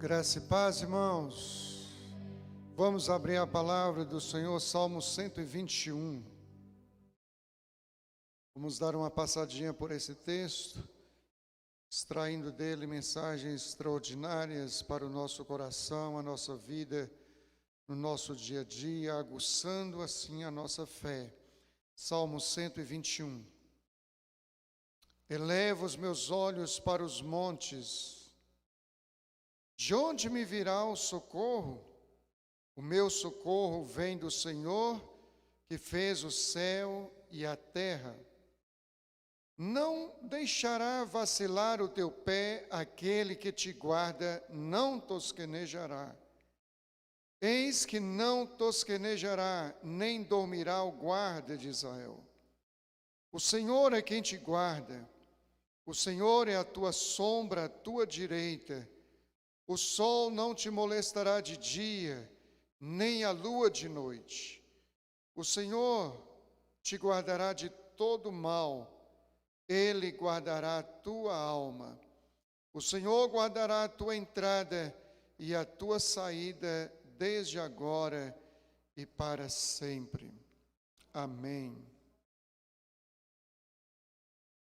Graça e paz, irmãos. Vamos abrir a palavra do Senhor, Salmo 121. Vamos dar uma passadinha por esse texto, extraindo dele mensagens extraordinárias para o nosso coração, a nossa vida, no nosso dia a dia, aguçando assim a nossa fé. Salmo 121. Elevo os meus olhos para os montes. De onde me virá o socorro? O meu socorro vem do Senhor, que fez o céu e a terra. Não deixará vacilar o teu pé, aquele que te guarda não tosquenejará. Eis que não tosquenejará, nem dormirá o guarda de Israel. O Senhor é quem te guarda. O Senhor é a tua sombra à tua direita. O sol não te molestará de dia, nem a lua de noite. O Senhor te guardará de todo mal. Ele guardará a tua alma. O Senhor guardará a tua entrada e a tua saída desde agora e para sempre. Amém.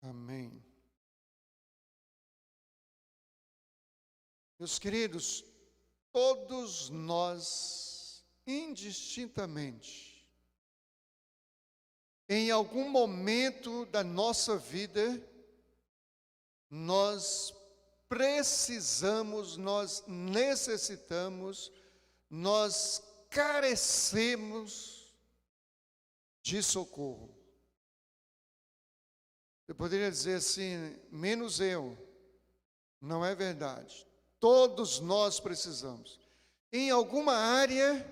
Amém. Meus queridos, todos nós, indistintamente, em algum momento da nossa vida, nós precisamos, nós necessitamos, nós carecemos de socorro. Eu poderia dizer assim, menos eu. Não é verdade. Todos nós precisamos. Em alguma área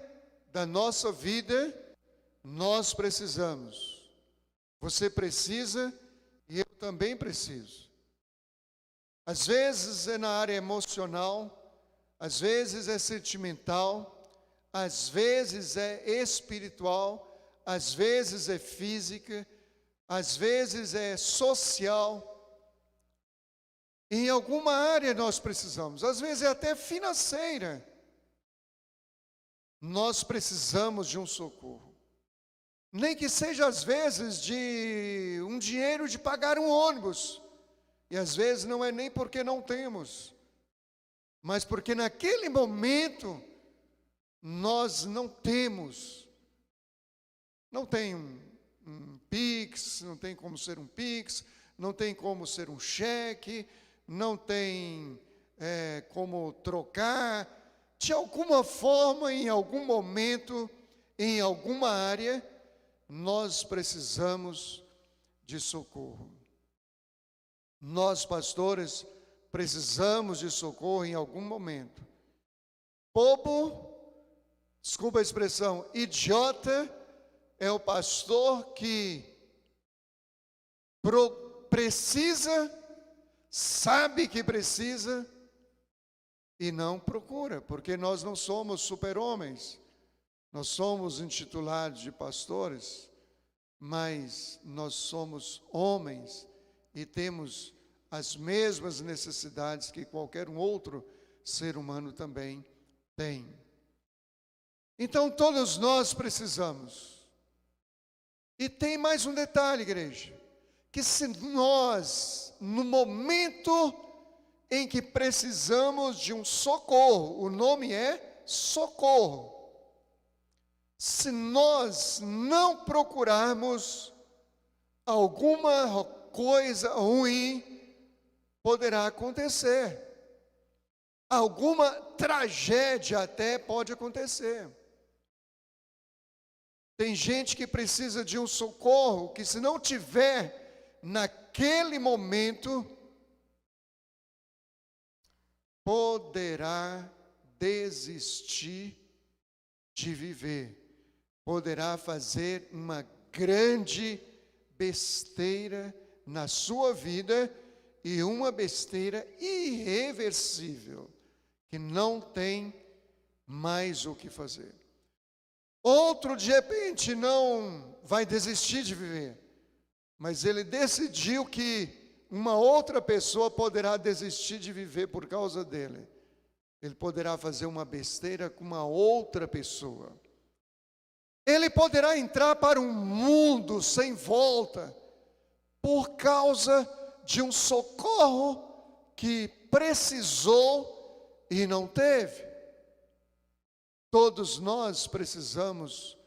da nossa vida, nós precisamos. Você precisa e eu também preciso. Às vezes é na área emocional, às vezes é sentimental, às vezes é espiritual, às vezes é física, às vezes é social. Em alguma área nós precisamos, às vezes é até financeira. Nós precisamos de um socorro. Nem que seja às vezes de um dinheiro de pagar um ônibus. E às vezes não é nem porque não temos, mas porque naquele momento nós não temos. Não tem um Pix, não tem como ser um Pix, não tem como ser um cheque, não tem como trocar. De alguma forma, em algum momento, em alguma área, nós precisamos de socorro. Nós, pastores, precisamos de socorro em algum momento. Bobo, desculpa a expressão, idiota, é o pastor que precisa, sabe que precisa e não procura, porque nós não somos super-homens, nós somos intitulados de pastores, mas nós somos homens e temos as mesmas necessidades que qualquer um outro ser humano também tem. Então todos nós precisamos. E tem mais um detalhe, igreja, que se nós, no momento em que precisamos de um socorro, o nome é socorro, se nós não procurarmos, alguma coisa ruim poderá acontecer. Alguma tragédia até pode acontecer. Tem gente que precisa de um socorro, que se não tiver naquele momento, poderá desistir de viver. Poderá fazer uma grande besteira na sua vida e uma besteira irreversível, que não tem mais o que fazer. Outro, de repente, não vai desistir de viver, mas ele decidiu que uma outra pessoa poderá desistir de viver por causa dele. ele poderá fazer uma besteira com uma outra pessoa. Ele poderá entrar para um mundo sem volta por causa de um socorro que precisou e não teve. Todos nós precisamos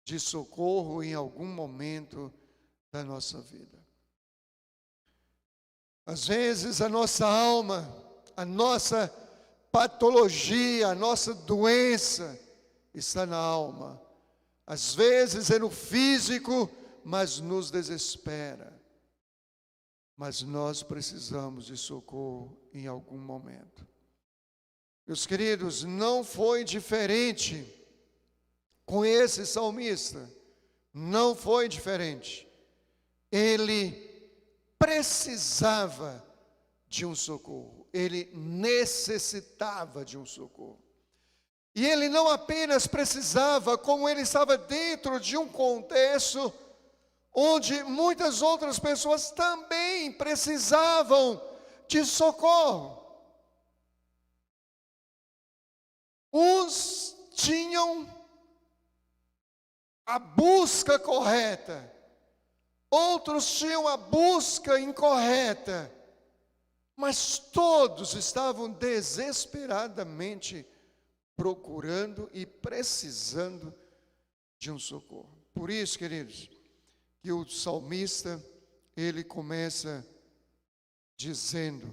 de socorro em algum momento da nossa vida. Às vezes a nossa alma, a nossa patologia, a nossa doença está na alma. Às vezes é no físico, mas nos desespera. Mas nós precisamos de socorro em algum momento. Meus queridos, não foi diferente com esse salmista. Não foi diferente. Ele precisava de um socorro. Ele necessitava de um socorro. E ele não apenas precisava, como ele estava dentro de um contexto onde muitas outras pessoas também precisavam de socorro. Uns tinham a busca correta, outros tinham a busca incorreta, mas todos estavam desesperadamente procurando e precisando de um socorro. Por isso, queridos, que o salmista, ele começa dizendo: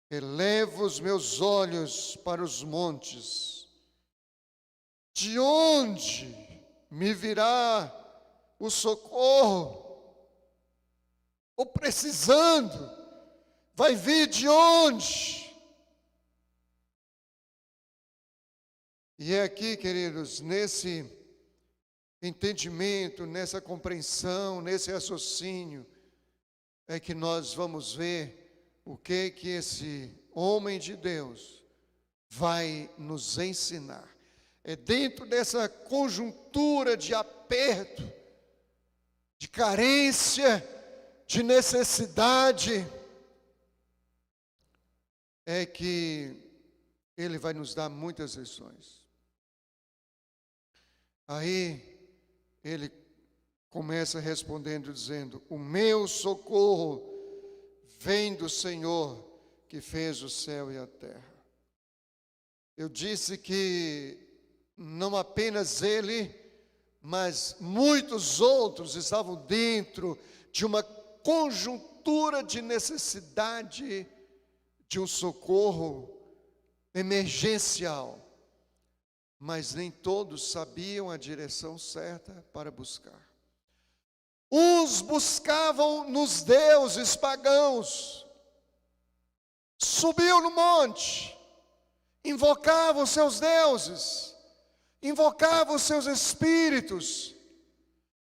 elevo os meus olhos para os montes, de onde me virá o socorro? Ou precisando, vai vir de onde? E é aqui, queridos, nesse entendimento, nessa compreensão, nesse raciocínio, é que nós vamos ver o que esse homem de Deus vai nos ensinar. É dentro dessa conjuntura de aperto, de carência, de necessidade, é que ele vai nos dar muitas lições. Aí ele começa respondendo, dizendo: o meu socorro vem do Senhor que fez o céu e a terra. Eu disse que não apenas ele, mas muitos outros estavam dentro de uma conjuntura de necessidade de um socorro emergencial. Mas nem todos sabiam a direção certa para buscar. Uns buscavam nos deuses pagãos, subiam no monte, invocavam seus deuses, invocavam seus espíritos,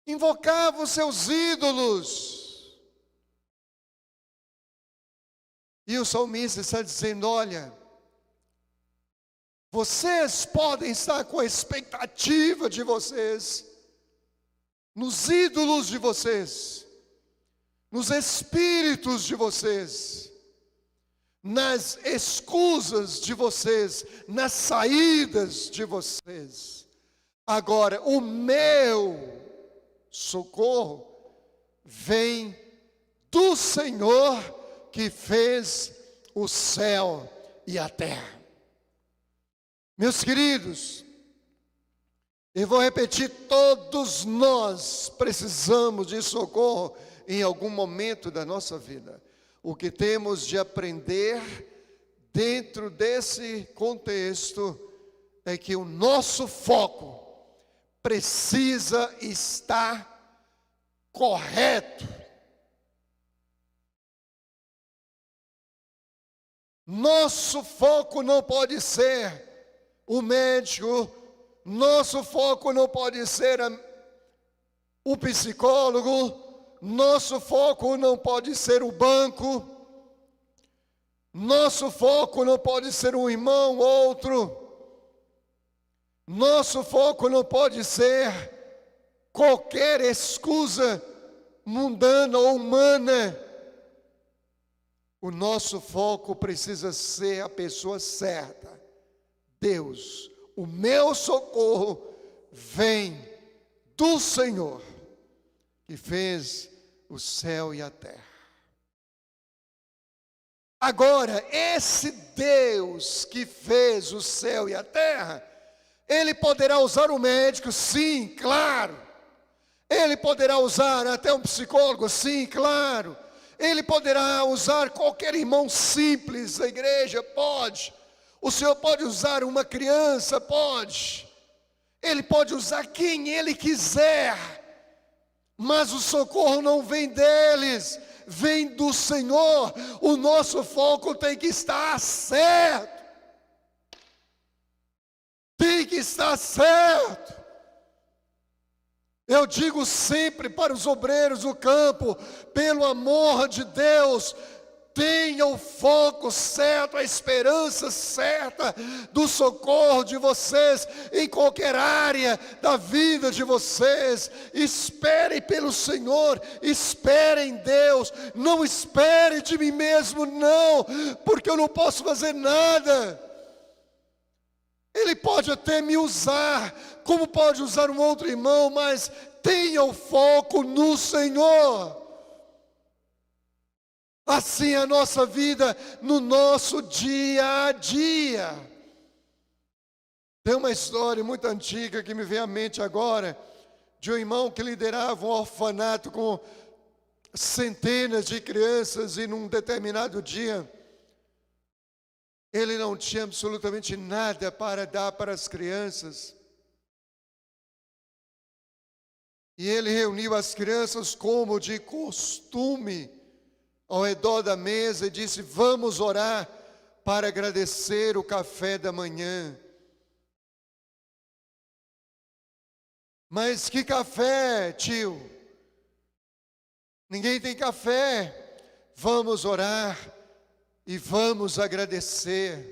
invocavam seus ídolos. E o salmista está dizendo: olha, vocês podem estar com a expectativa de vocês nos ídolos de vocês, nos espíritos de vocês, nas escusas de vocês, nas saídas de vocês. Agora, o meu socorro vem do Senhor que fez o céu e a terra. Meus queridos, eu vou repetir: todos nós precisamos de socorro em algum momento da nossa vida. O que temos de aprender dentro desse contexto é que o nosso foco precisa estar correto. Nosso foco não pode ser o médico, nosso foco não pode ser o psicólogo, nosso foco não pode ser o banco, nosso foco não pode ser um irmão, outro, nosso foco não pode ser qualquer escusa mundana ou humana. o nosso foco precisa ser a pessoa certa. Deus, o meu socorro vem do Senhor, que fez o céu e a terra. Agora, esse Deus que fez o céu e a terra, Ele poderá usar um médico? Sim, claro. Ele poderá usar até um psicólogo? Sim, claro. Ele poderá usar qualquer irmão simples da igreja? Pode. O Senhor pode usar uma criança? Pode. Ele pode usar quem Ele quiser. Mas o socorro não vem deles, vem do Senhor. O nosso foco tem que estar certo. Tem que estar certo. Eu digo sempre para os obreiros do campo, pelo amor de Deus, tenha o foco certo, a esperança certa do socorro de vocês em qualquer área da vida de vocês. Esperem pelo Senhor, esperem em Deus, não espere de mim mesmo, não, porque eu não posso fazer nada. Ele pode até me usar, como pode usar um outro irmão, mas tenha o foco no Senhor. Assim é a nossa vida no nosso dia a dia. Tem uma história muito antiga que me vem à mente agora, de um irmão que liderava um orfanato com centenas de crianças, e num determinado dia ele não tinha absolutamente nada para dar para as crianças. E ele reuniu as crianças como de costume ao redor da mesa e disse: vamos orar para agradecer o café da manhã. Mas que café, tio? Ninguém tem café. Vamos orar e vamos agradecer.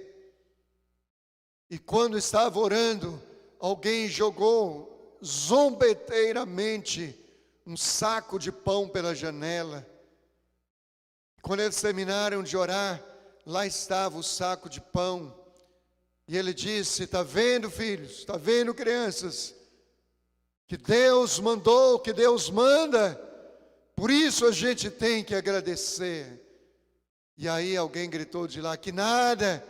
E quando estava orando, alguém jogou zombeteiramente um saco de pão pela janela. Quando eles terminaram de orar, lá estava o saco de pão. E ele disse: está vendo, filhos? Está vendo, crianças? Que Deus mandou, que Deus manda. Por isso a gente tem que agradecer. E aí alguém gritou de lá: que nada,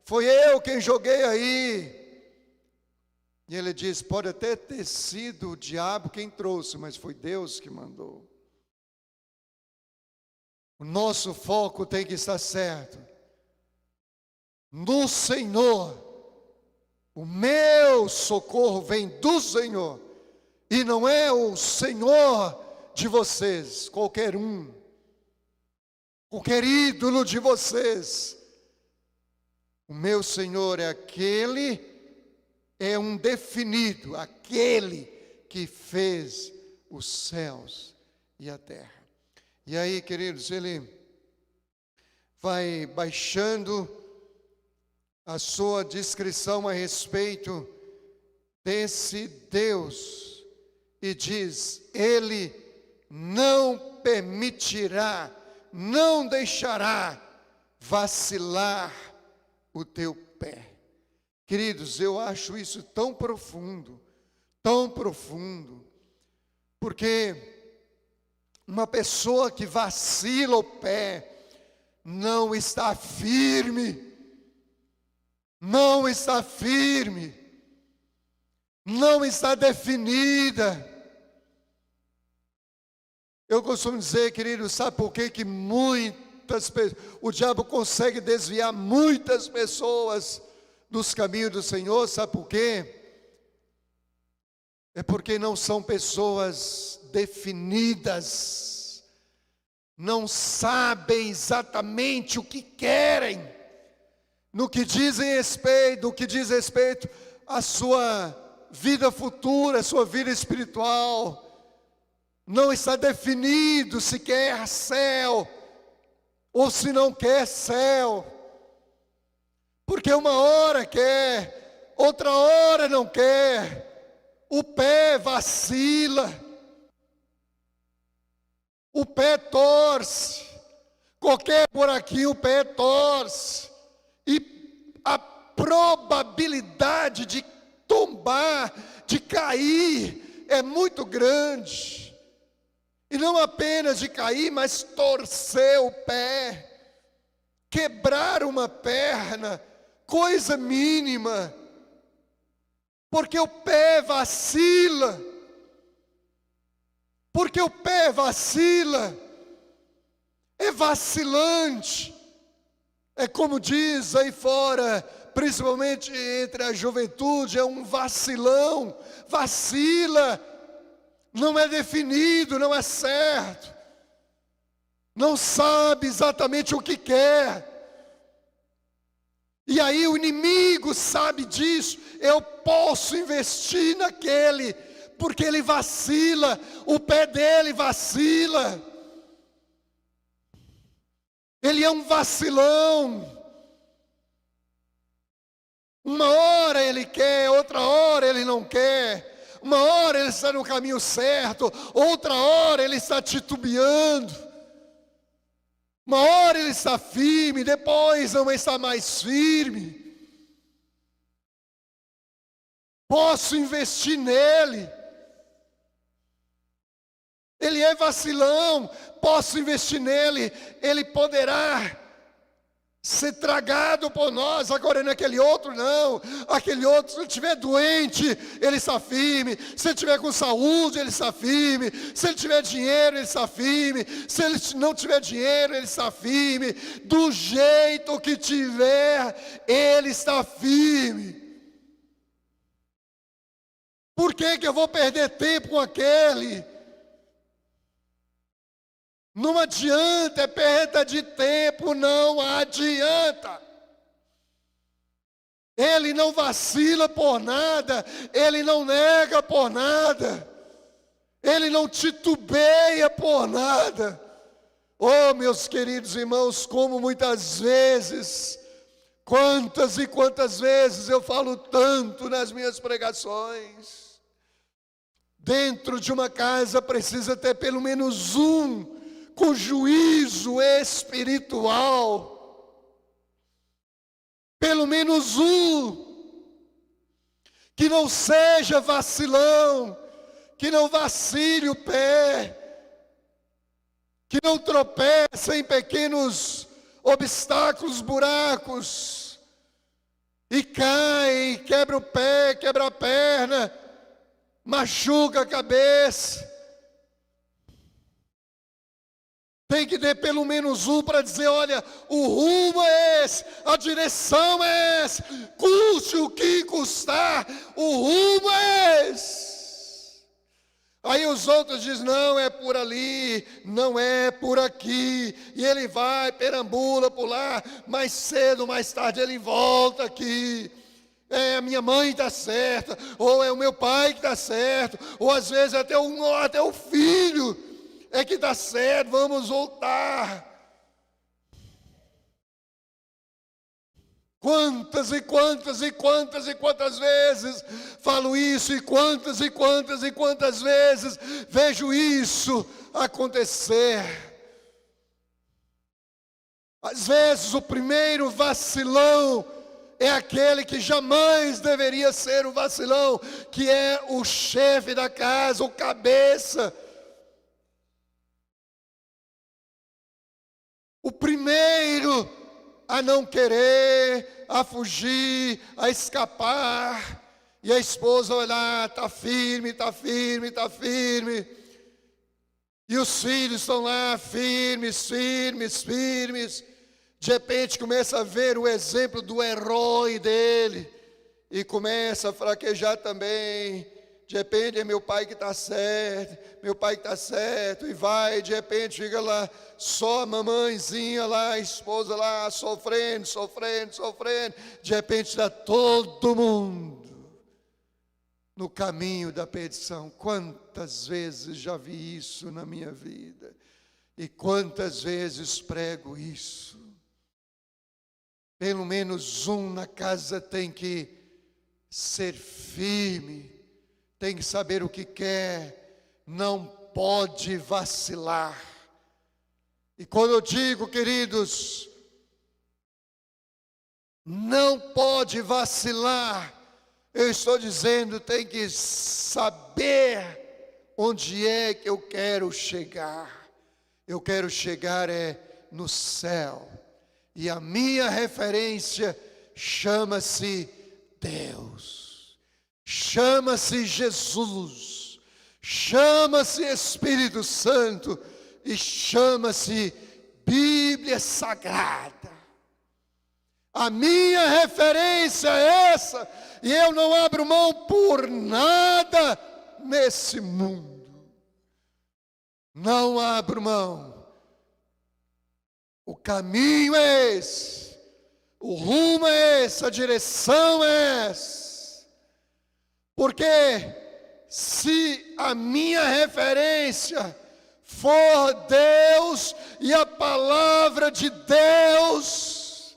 foi eu quem joguei aí. E ele disse: pode até ter sido o diabo quem trouxe, mas foi Deus que mandou. O nosso foco tem que estar certo no Senhor. O meu socorro vem do Senhor, e não é o Senhor de vocês, qualquer um, qualquer ídolo de vocês. O meu Senhor é aquele, é um definido, aquele que fez os céus e a terra. E aí, queridos, ele vai baixando a sua descrição a respeito desse Deus e diz: Ele não permitirá, não deixará vacilar o teu pé. Queridos, eu acho isso tão profundo, porque uma pessoa que vacila o pé não está firme, não está definida. Eu costumo dizer, querido, sabe por que o diabo consegue desviar muitas pessoas dos caminhos do Senhor? Sabe por quê? É porque não são pessoas definidas, não sabem exatamente o que querem, no que diz respeito à sua vida futura, à sua vida espiritual. Não está definido se quer céu ou se não quer céu, porque uma hora quer, outra hora não quer. O pé vacila, o pé torce. Qualquer buraquinho o pé torce. E a probabilidade de tombar, de cair, é muito grande. E não apenas de cair, mas torcer o pé, quebrar uma perna, coisa mínima. Porque o pé vacila. Porque o pé vacila. É vacilante. É como diz aí fora, principalmente entre a juventude, é um vacilão. Vacila. Não é definido, não é certo. Não sabe exatamente o que quer. E aí o inimigo sabe disso. Eu posso investir naquele, porque ele vacila, o pé dele vacila. Ele é um vacilão. Uma hora ele quer, outra hora ele não quer. Uma hora ele está no caminho certo, outra hora ele está titubeando. Uma hora ele está firme, depois não está mais firme. Posso investir nele. Ele é vacilão, posso investir nele. Ele poderá ser tragado por nós. Agora naquele outro não. Aquele outro, se ele estiver doente, ele está firme. Se ele estiver com saúde, ele está firme. Se ele tiver dinheiro, ele está firme. Se ele não tiver dinheiro, ele está firme. Do jeito que tiver, ele está firme. Por que eu vou perder tempo com aquele? Não adianta, é perda de tempo, não adianta. Ele não vacila por nada, ele não nega por nada, ele não titubeia por nada. Oh, meus queridos irmãos, como muitas vezes, quantas e quantas vezes eu falo tanto nas minhas pregações. Dentro de uma casa precisa ter pelo menos um com juízo espiritual. Pelo menos um que não seja vacilão, que não vacile o pé, que não tropece em pequenos obstáculos, buracos, e cai, quebra o pé, quebra a perna, machuca a cabeça. Tem que ter pelo menos um para dizer, olha, o rumo é esse, a direção é essa, custe o que custar, o rumo é esse. Aí os outros dizem, não é por ali, não é por aqui, e ele vai, perambula por lá, mais cedo, mais tarde ele volta aqui. É, a minha mãe está certa, ou é o meu pai que está certo, ou às vezes até o filho é que está certo, vamos voltar. Quantas e quantas e quantas e quantas vezes falo isso, e quantas e quantas e quantas vezes vejo isso acontecer. Às vezes o primeiro vacilão é aquele que jamais deveria ser o vacilão, que é o chefe da casa, o cabeça. O primeiro a não querer, a fugir, a escapar. E a esposa olhar, está firme, está firme, está firme. E os filhos estão lá firmes, firmes, firmes. De repente começa a ver o exemplo do herói dele e começa a fraquejar também. De repente é meu pai que está certo, meu pai que está certo, e vai, de repente fica lá, só a mamãezinha lá, a esposa lá, sofrendo, sofrendo, sofrendo. De repente está todo mundo no caminho da perdição. Quantas vezes já vi isso na minha vida, e quantas vezes prego isso. Pelo menos um na casa tem que ser firme, tem que saber o que quer, não pode vacilar. E quando eu digo, queridos, não pode vacilar, eu estou dizendo, tem que saber onde é que eu quero chegar. Eu quero chegar no céu. E a minha referência chama-se Deus, chama-se Jesus, chama-se Espírito Santo e chama-se Bíblia Sagrada. A minha referência é essa, e eu não abro mão por nada nesse mundo. Não abro mão. O caminho é esse, o rumo é esse, a direção é essa. Porque se a minha referência for Deus e a palavra de Deus,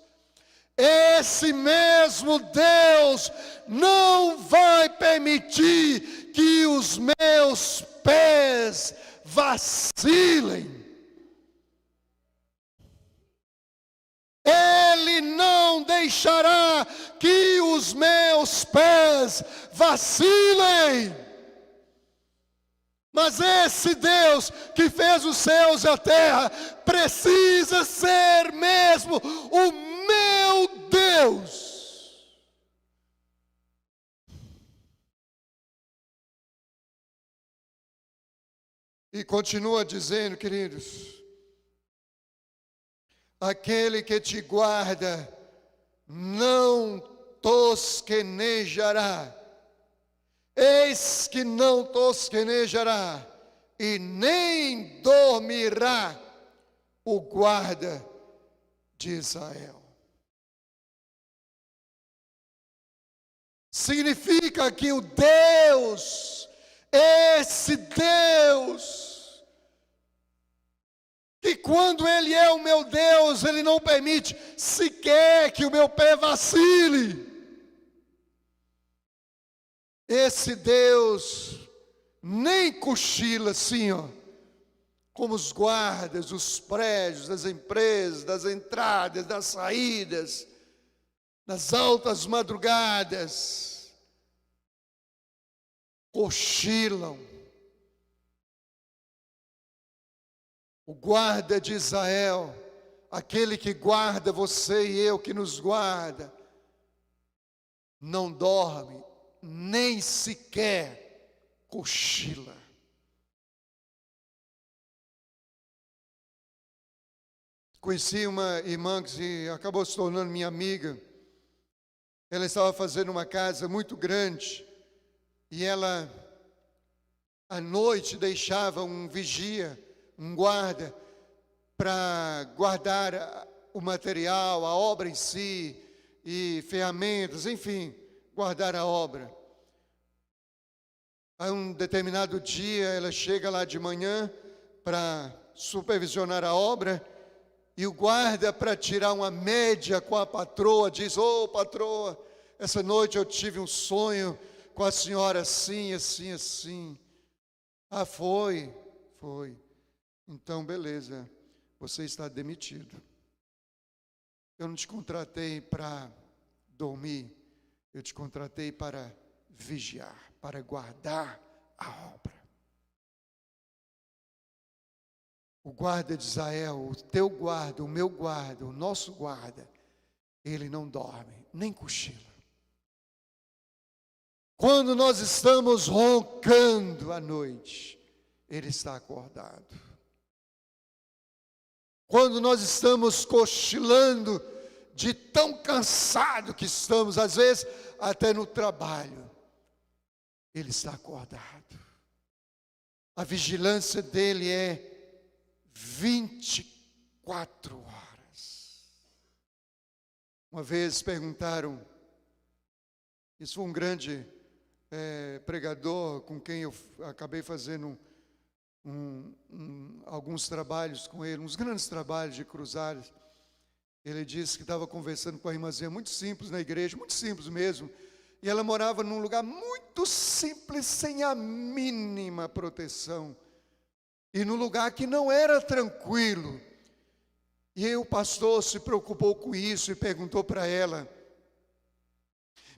esse mesmo Deus não vai permitir que os meus pés vacilem. Ele não deixará que os meus pés vacilem. Mas esse Deus que fez os céus e a terra precisa ser mesmo o meu Deus. E continua dizendo, queridos, aquele que te guarda não tosquenejará. Eis que não tosquenejará e nem dormirá o guarda de Israel. Significa que o Deus, esse Deus, que quando Ele é o meu Deus, Ele não permite sequer que o meu pé vacile. Esse Deus nem cochila assim, ó, como os guardas dos prédios, das empresas, das entradas, das saídas, nas altas madrugadas, cochilam. O guarda de Israel, aquele que guarda você e eu, que nos guarda, não dorme, nem sequer cochila. Conheci uma irmã que acabou se tornando minha amiga. Ela estava fazendo uma casa muito grande e ela, à noite, deixava um vigia, um guarda, para guardar o material, a obra em si, e ferramentas, enfim, guardar a obra. Aí um determinado dia ela chega lá de manhã para supervisionar a obra, e o guarda, para tirar uma média com a patroa, diz: ô patroa, essa noite eu tive um sonho com a senhora assim, assim, assim. Ah, foi. Então, beleza, você está demitido. Eu não te contratei para dormir, eu te contratei para vigiar, para guardar a obra. O guarda de Israel, o teu guarda, o meu guarda, o nosso guarda, ele não dorme, nem cochila. Quando nós estamos roncando à noite, ele está acordado. Quando nós estamos cochilando, de tão cansado que estamos, às vezes até no trabalho, ele está acordado. A vigilância dele é 24 horas. Uma vez perguntaram, isso foi um grande pregador com quem eu acabei fazendo alguns trabalhos com ele, uns grandes trabalhos de cruzadas. Ele disse que estava conversando com a irmãzinha muito simples na igreja, muito simples mesmo, e ela morava num lugar muito simples, sem a mínima proteção, e num lugar que não era tranquilo. E aí o pastor se preocupou com isso e perguntou para ela: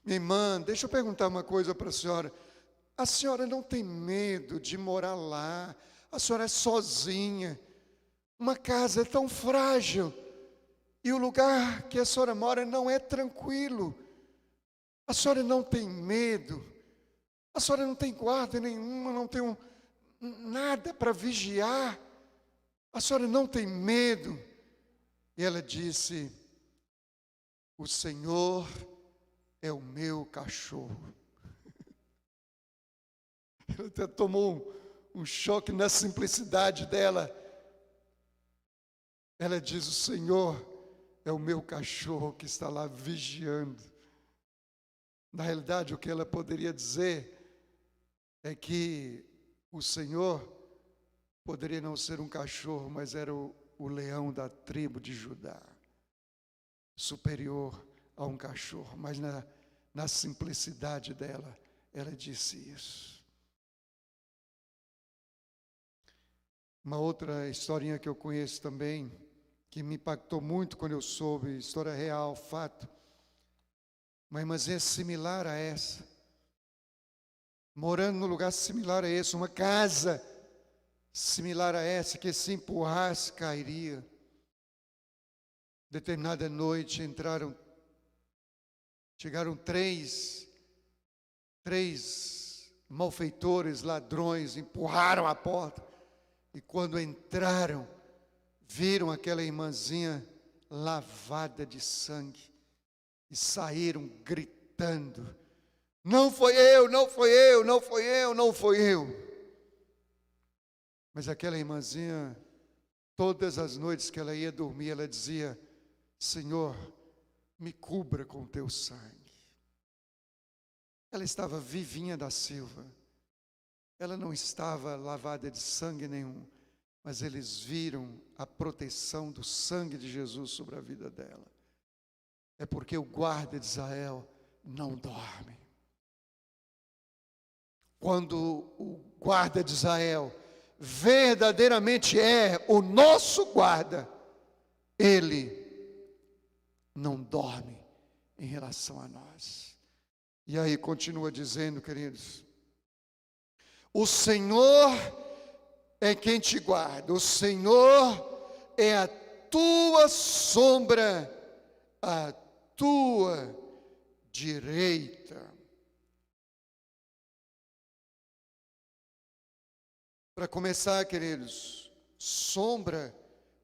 minha irmã, deixa eu perguntar uma coisa para a senhora não tem medo de morar lá? A senhora é sozinha, uma casa é tão frágil, e o lugar que a senhora mora não é tranquilo. A senhora não tem medo? A senhora não tem guarda nenhuma, não tem nada para vigiar? A senhora não tem medo? E ela disse: o Senhor é o meu cachorro. Ela até tomou um choque na simplicidade dela. Ela diz: o Senhor é o meu cachorro que está lá vigiando. Na realidade, o que ela poderia dizer é que o Senhor poderia não ser um cachorro, mas era o leão da tribo de Judá, superior a um cachorro. Mas na simplicidade dela, ela disse isso. Uma outra historinha que eu conheço também, que me impactou muito quando eu soube, história real, fato. Uma irmãzinha similar a essa, morando num lugar similar a esse, uma casa similar a essa, que se empurrasse, cairia. Determinada noite chegaram três malfeitores, ladrões, empurraram a porta. E quando entraram, viram aquela irmãzinha lavada de sangue e saíram gritando: não foi eu, não foi eu, não foi eu, não foi eu. Mas aquela irmãzinha, todas as noites que ela ia dormir, ela dizia: Senhor, me cubra com teu sangue. Ela estava vivinha da Silva. Ela não estava lavada de sangue nenhum, mas eles viram a proteção do sangue de Jesus sobre a vida dela. É porque o guarda de Israel não dorme. Quando o guarda de Israel verdadeiramente é o nosso guarda, ele não dorme em relação a nós. E aí continua dizendo, queridos: o Senhor é quem te guarda, o Senhor é a tua sombra, a tua direita. Para começar, queridos, sombra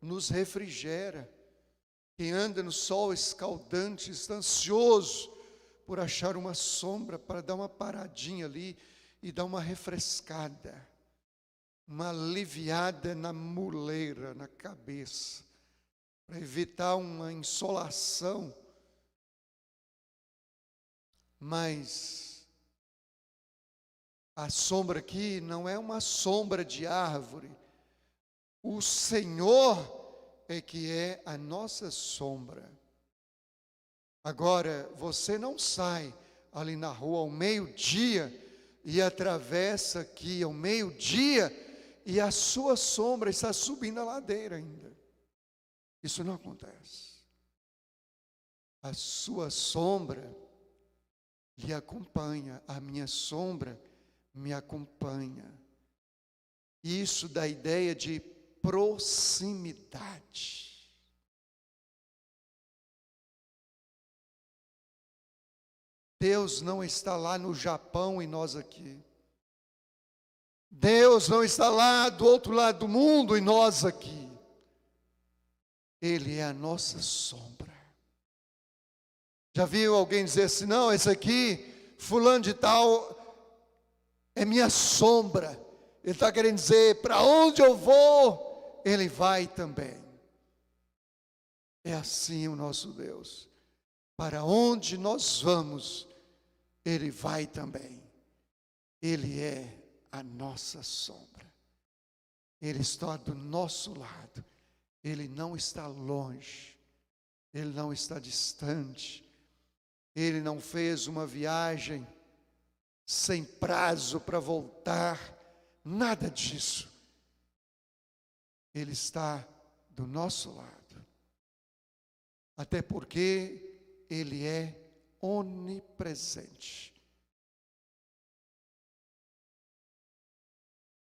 nos refrigera. Quem anda no sol escaldante está ansioso por achar uma sombra para dar uma paradinha ali e dar uma refrescada, uma aliviada na muleira, na cabeça, para evitar uma insolação. Mas a sombra aqui não é uma sombra de árvore. O Senhor é que é a nossa sombra. Agora, você não sai ali na rua ao meio-dia e atravessa aqui ao meio-dia e a sua sombra está subindo a ladeira ainda. Isso não acontece. A sua sombra lhe acompanha, a minha sombra me acompanha. Isso dá ideia de proximidade. Deus não está lá no Japão e nós aqui. Deus não está lá do outro lado do mundo e nós aqui. Ele é a nossa sombra. Já viu alguém dizer assim: não, esse aqui, fulano de tal, é minha sombra. Ele está querendo dizer, para onde eu vou, ele vai também. É assim o nosso Deus. Para onde nós vamos, ele vai também. Ele é a nossa sombra. Ele está do nosso lado. Ele não está longe. Ele não está distante. Ele não fez uma viagem sem prazo para voltar. Nada disso. Ele está do nosso lado. até porque Ele é onipresente.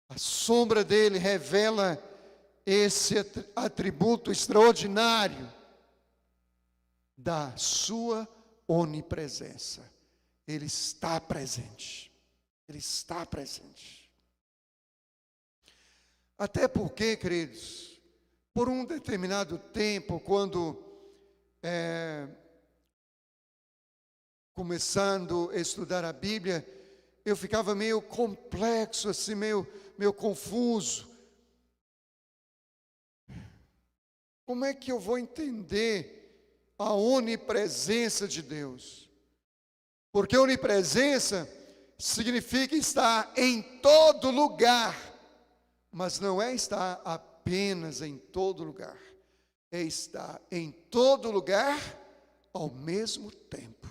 A sombra dele revela esse atributo extraordinário da sua onipresença. Ele está presente. Ele está presente. Até porque, queridos, por um determinado tempo, quando começando a estudar a Bíblia, eu ficava meio complexo, assim, meio confuso. Como é que eu vou entender a onipresença de Deus? Porque onipresença significa estar em todo lugar, mas não é estar apenas em todo lugar, é estar em todo lugar ao mesmo tempo.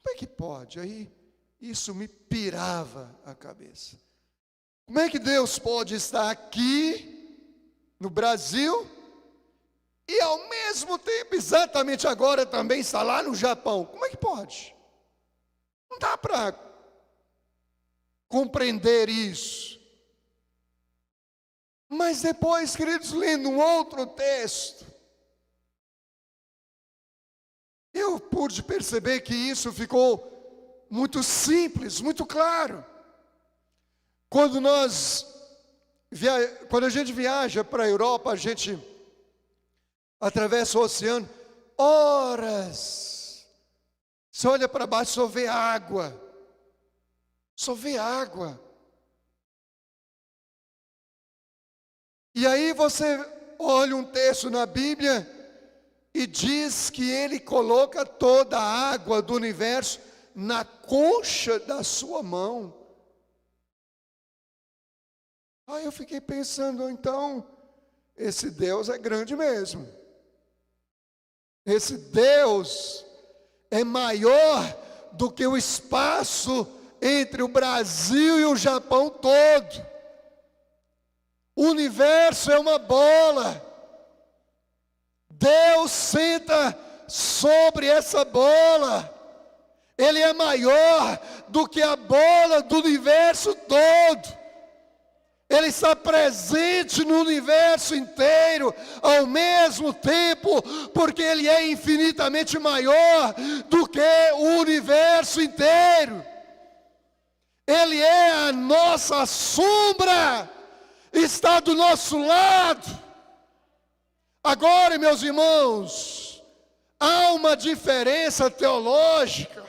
Como é que pode? Aí isso me pirava a cabeça. Como é que Deus pode estar aqui no Brasil e ao mesmo tempo, exatamente agora, também está lá no Japão? Como é que pode? Não dá para compreender isso. Mas depois, queridos, lendo um outro texto, eu pude perceber que isso ficou muito simples, muito claro. Quando a gente viaja para a Europa, a gente atravessa o oceano, horas. Você olha para baixo, só vê água. Só vê água. E aí você olha um texto na Bíblia e diz que ele coloca toda a água do universo na concha da sua mão. Aí eu fiquei pensando, então, esse Deus é grande mesmo. Esse Deus é maior do que o espaço entre o Brasil e o Japão todo. O universo é uma bola. Deus senta sobre essa bola. Ele é maior do que a bola do universo todo. Ele está presente no universo inteiro ao mesmo tempo, porque Ele é infinitamente maior do que o universo inteiro. Ele é a nossa sombra, está do nosso lado. Agora, meus irmãos, há uma diferença teológica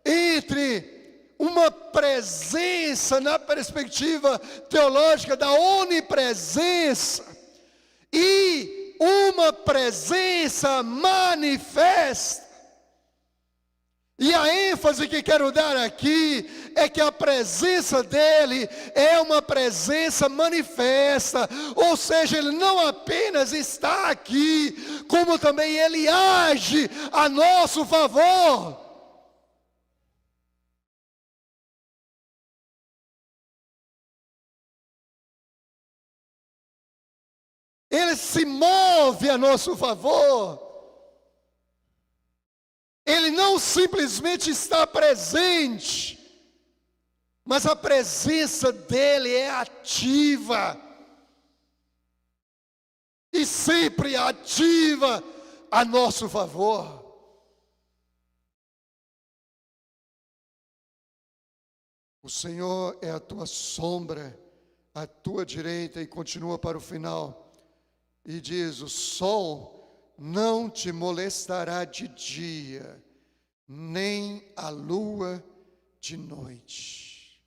entre uma presença na perspectiva teológica da onipresença e uma presença manifesta. E a ênfase que quero dar aqui é que a presença dele é uma presença manifesta, ou seja, ele não apenas está aqui, como também ele age a nosso favor. Ele se move a nosso favor. Ele não simplesmente está presente, mas a presença dele é ativa. E sempre ativa a nosso favor. O Senhor é a tua sombra, à tua direita, e continua para o final. E diz: o sol não te molestará de dia, nem a lua de noite.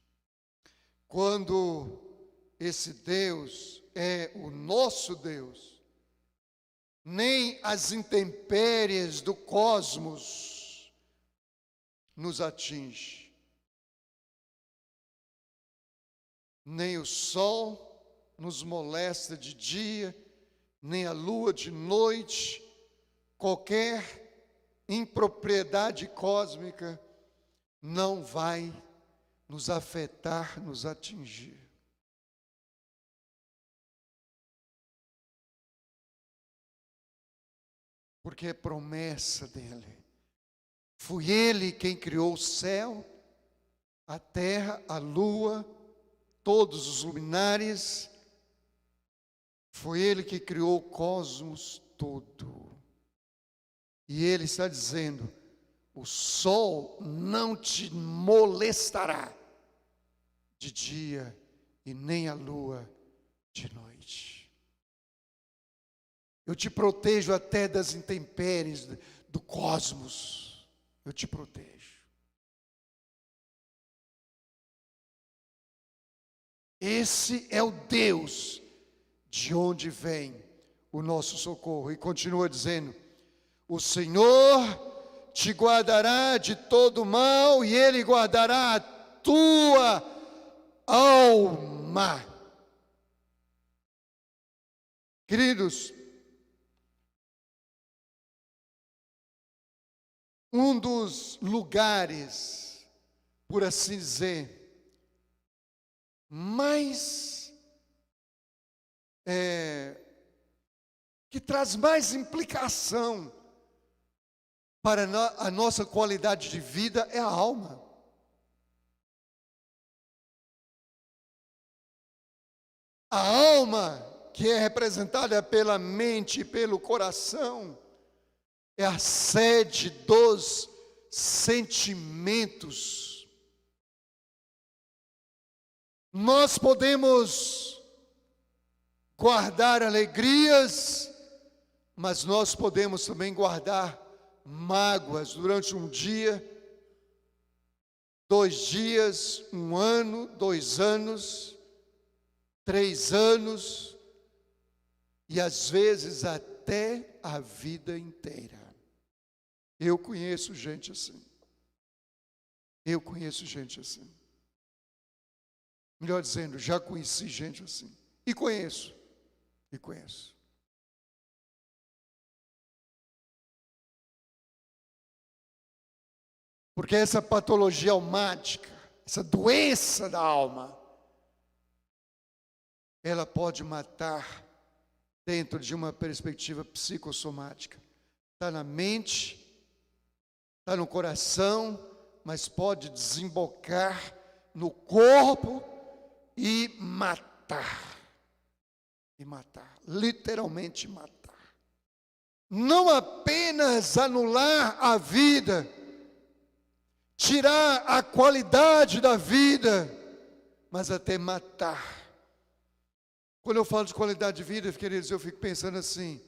Quando esse Deus é o nosso Deus, nem as intempéries do cosmos nos atinge, nem o sol nos molesta de dia, nem a lua de noite. Qualquer impropriedade cósmica não vai nos afetar, nos atingir. porque é promessa dele. Foi ele quem criou o céu, a terra, a lua, todos os luminares. Foi ele que criou o cosmos todo. E ele está dizendo: o sol não te molestará de dia e nem a lua de noite. Eu te protejo até das intempéries do cosmos. Eu te protejo. Esse é o Deus de onde vem o nosso socorro. E continua dizendo: o Senhor te guardará de todo mal, e Ele guardará a tua alma. Queridos, um dos lugares, por assim dizer, mais que traz mais implicação para a nossa qualidade de vida é a alma. A alma, que é representada pela mente e pelo coração, é a sede dos sentimentos. Nós podemos guardar alegrias, mas nós podemos também guardar mágoas durante um dia, 2 dias, 1 ano, 2 anos, 3 anos, e às vezes até a vida inteira. Eu conheço gente assim. Eu conheço gente assim. Melhor dizendo, já conheci gente assim. E conheço. Porque essa patologia almática, essa doença da alma, ela pode matar dentro de uma perspectiva psicossomática. Está na mente, está no coração, mas pode desembocar no corpo e matar. Literalmente matar. Não apenas anular a vida, tirar a qualidade da vida, mas até matar. Quando eu falo de qualidade de vida, queridos, eu fico pensando assim: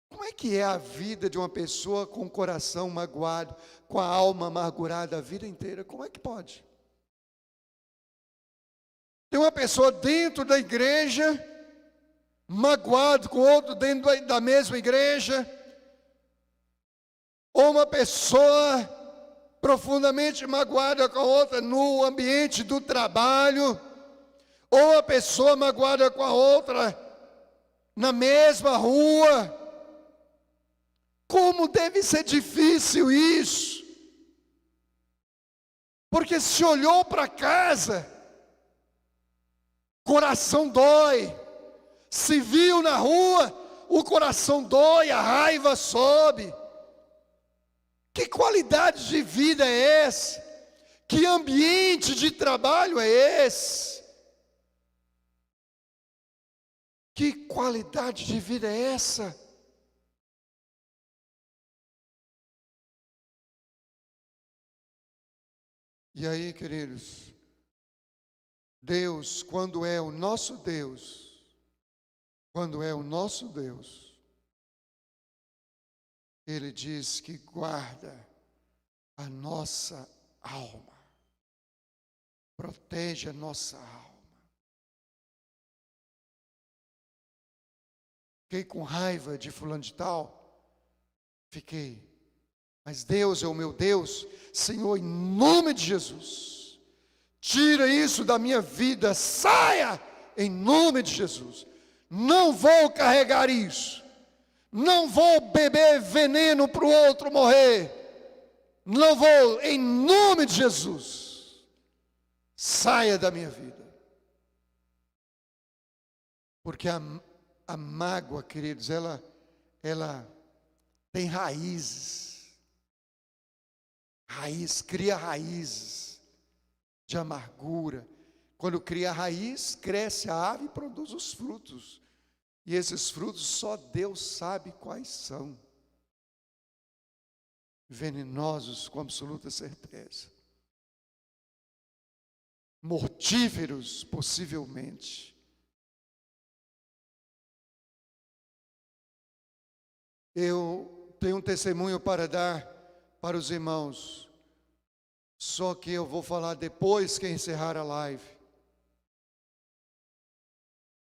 como é que é a vida de uma pessoa com o coração magoado, com a alma amargurada a vida inteira? Como é que pode? Tem uma pessoa dentro da igreja, magoado com outro dentro da mesma igreja, ou uma pessoa profundamente magoada com a outra no ambiente do trabalho, ou a pessoa magoada com a outra na mesma rua. Como deve ser difícil isso? Porque se olhou para casa, coração dói. Se viu na rua, o coração dói, a raiva sobe. Que qualidade de vida é essa? Que ambiente de trabalho é esse? Que qualidade de vida é essa? E aí, queridos, Deus, quando é o nosso Deus, Ele diz que guarda a nossa alma, protege a nossa alma. Fiquei com raiva de fulano de tal? Fiquei. Mas Deus é o meu Deus. Senhor, em nome de Jesus, tira isso da minha vida, saia em nome de Jesus. Não vou carregar isso. Não vou beber veneno para o outro morrer. Não vou, em nome de Jesus. Saia da minha vida. Porque a mágoa, queridos, ela tem raízes. Cria raízes de amargura. Quando cria raiz, cresce a árvore e produz os frutos. E esses frutos só Deus sabe quais são. Venenosos com absoluta certeza. Mortíferos, possivelmente. Eu tenho um testemunho para dar para os irmãos, só que eu vou falar depois que encerrar a live.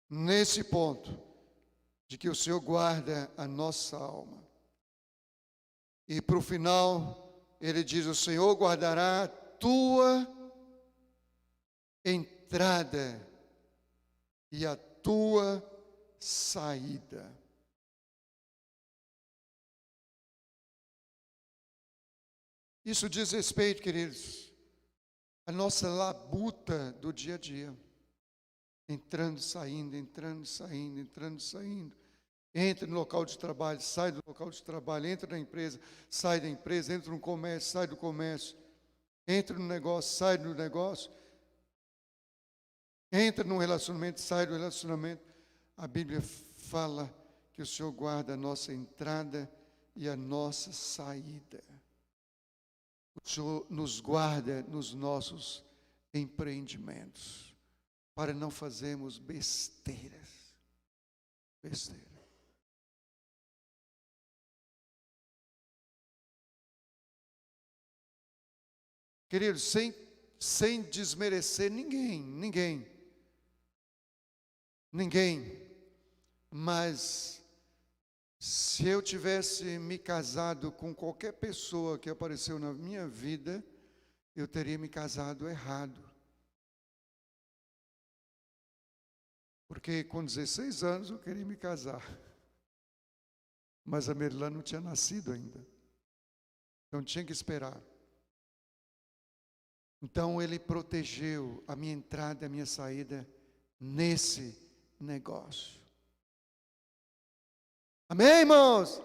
Nesse ponto, de que o Senhor guarda a nossa alma. E para o final, ele diz: o Senhor guardará a tua entrada e a tua saída. Isso diz respeito, queridos, à nossa labuta do dia a dia. Entrando, saindo, entrando, saindo, entrando, saindo. Entra no local de trabalho, sai do local de trabalho, entra na empresa, sai da empresa, entra no comércio, sai do comércio. Entra no negócio, sai do negócio. Entra num relacionamento, sai do relacionamento. A Bíblia fala que o Senhor guarda a nossa entrada e a nossa saída. O Senhor nos guarda nos nossos empreendimentos, para não fazermos besteiras. Queridos, sem desmerecer ninguém, mas se eu tivesse me casado com qualquer pessoa que apareceu na minha vida, eu teria me casado errado. Porque com 16 anos eu queria me casar. Mas a Merilane não tinha nascido ainda. Então tinha que esperar. Então ele protegeu a minha entrada e a minha saída nesse negócio. Amém, irmãos?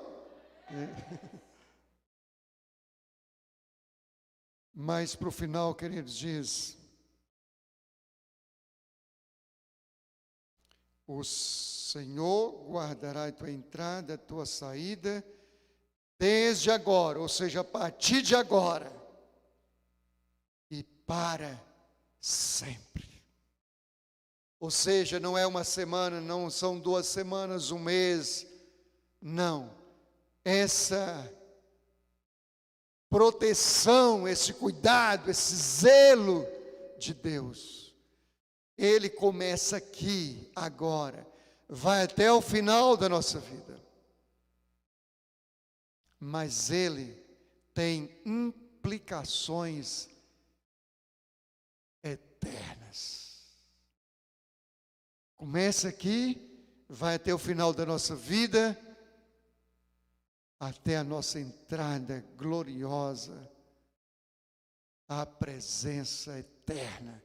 Mas para o final, queridos, diz: o Senhor guardará a tua entrada, a tua saída, desde agora, ou seja, a partir de agora, e para sempre. Ou seja, não é uma semana, não são 2 semanas, um mês, não. Essa proteção, esse cuidado, esse zelo de Deus, ele começa aqui, agora, vai até o final da nossa vida. Mas ele tem implicações eternas. Começa aqui, vai até o final da nossa vida, até a nossa entrada gloriosa à presença eterna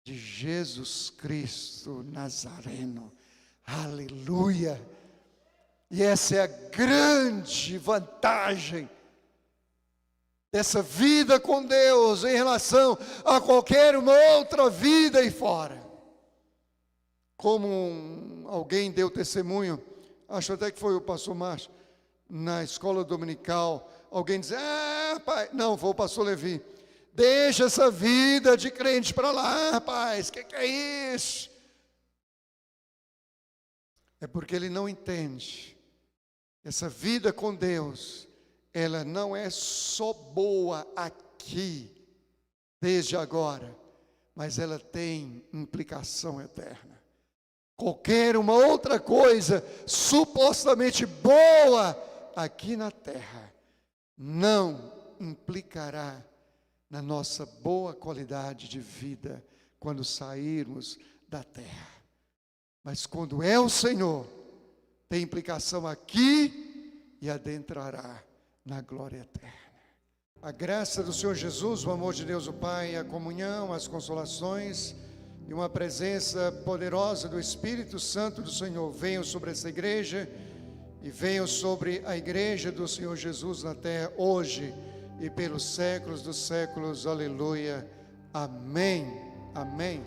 de Jesus Cristo Nazareno. Aleluia! E essa é a grande vantagem dessa vida com Deus em relação a qualquer uma outra vida aí fora. Como alguém deu testemunho, acho até que foi o pastor Márcio, na escola dominical, alguém diz: pai, não, foi o pastor Levi, deixa essa vida de crente para lá, rapaz, que é isso? É porque ele não entende. Essa vida com Deus, ela não é só boa aqui, desde agora, mas ela tem implicação eterna. Qualquer uma outra coisa supostamente boa aqui na terra não implicará na nossa boa qualidade de vida quando sairmos da terra. Mas quando é o Senhor, tem implicação aqui e adentrará na glória eterna. A graça do Senhor Jesus, o amor de Deus o Pai, a comunhão, as consolações e uma presença poderosa do Espírito Santo do Senhor venham sobre essa igreja e venham sobre a igreja do Senhor Jesus na terra, hoje e pelos séculos dos séculos. Aleluia. Amém. Amém.